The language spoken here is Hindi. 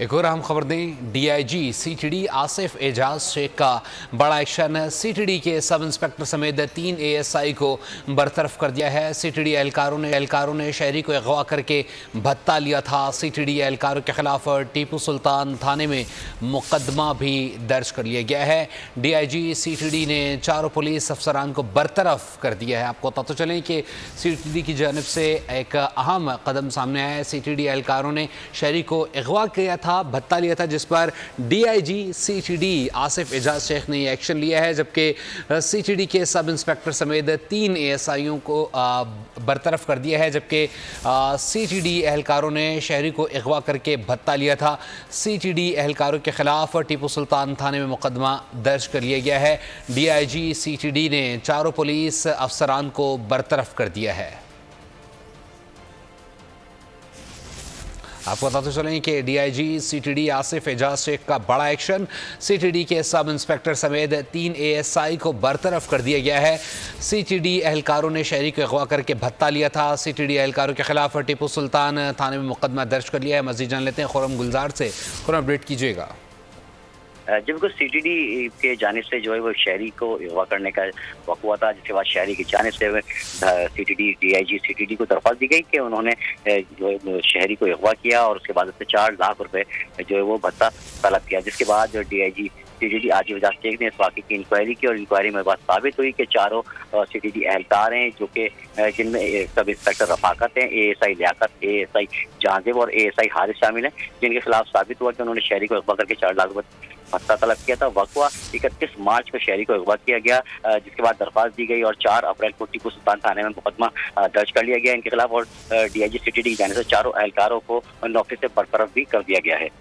एक और अहम खबर दें, डीआईजी सीटीडी आसिफ एजाज शेख का बड़ा एक्शन। सीटीडी के सब इंस्पेक्टर समेत 3 एएसआई को बरतरफ कर दिया है। सीटीडी एहलकारों ने शहरी को अगवा करके भत्ता लिया था। सीटीडी एहलकारों के खिलाफ टीपू सुल्तान थाने में मुकदमा भी दर्ज कर लिया गया है। डीआईजी सीटीडी ने 4 पुलिस अफसरान को बरतरफ कर दिया है। आपको पता तो चलें कि सीटीडी की जानिब से एक अहम कदम सामने आया है। सीटीडी एहलकारों ने शहरी को अगवा किया था, भत्ता लिया था, जिस पर डीआईजी सीटीडी आसिफ एजाज शेख ने एक्शन लिया है, जबकि सीटीडी के सब इंस्पेक्टर समेत 3 एएसआईयों को बरतरफ कर दिया है। जबकि सीटीडी एहलकारों ने शहरी को अगवा करके भत्ता लिया था। सीटीडी एहलकारों के खिलाफ टीपू सुल्तान थाने में मुकदमा दर्ज कर लिया गया है। डीआईजी सीटीडी ने 4 पुलिस अफसरान को बरतरफ कर दिया है। आपको बताते चलें कि डीआईजी सीटीडी आसिफ एजाज शेख का बड़ा एक्शन। सीटीडी के सब इंस्पेक्टर समेत 3 एएसआई को बरतरफ कर दिया गया है। सीटीडी एहलकारों ने शहरी को अगवा करके भत्ता लिया था। सीटीडी एहलकारों के खिलाफ टीपू सुल्तान थाने में मुकदमा दर्ज कर लिया है। मज़ीद जान लेते हैं खुर्रम गुलजार से। खुर्रम, अपडेट कीजिएगा। जब को सीटीडी के जानिब से जो है वो शहरी को अगवा करने का वक्त हुआ था, जिसके बाद शहरी की जानिब से सीटीडी डीआईजी सीटीडी को दरख्वास्त दी गई कि उन्होंने जो है शहरी को अगवा किया और उसके बाद उससे 4 लाख रुपए जो है वो भत्ता तलब किया। जिसके बाद जो डीआईजी सीटीडी आसिफ एजाज शेख ने इस वाक़े की इंक्वायरी की और इंक्वायरी में बात साबित हुई कि 4 सीटीडी एहलकार हैं, जो कि जिनमें सब इंस्पेक्टर रफाकत हैं, एएसआई लियाकत, एएसआई जांजिब और एएसआई हारिस शामिल हैं, जिनके खिलाफ साबित हुआ कि उन्होंने शहरी को अगवा करके 4 लाख रुपए भत्ता तलब किया था। वक़्वा 31 मार्च को शहरी को अगवा किया गया, जिसके बाद दरख्वास्त दी गई और 4 अप्रैल को टीपू सुल्तान थाने में मुकदमा दर्ज कर लिया गया इनके खिलाफ और डीआईजी सीटीडी की जानिब से 4 एहलकारों को नौकरी से बरतरफ भी कर दिया गया है।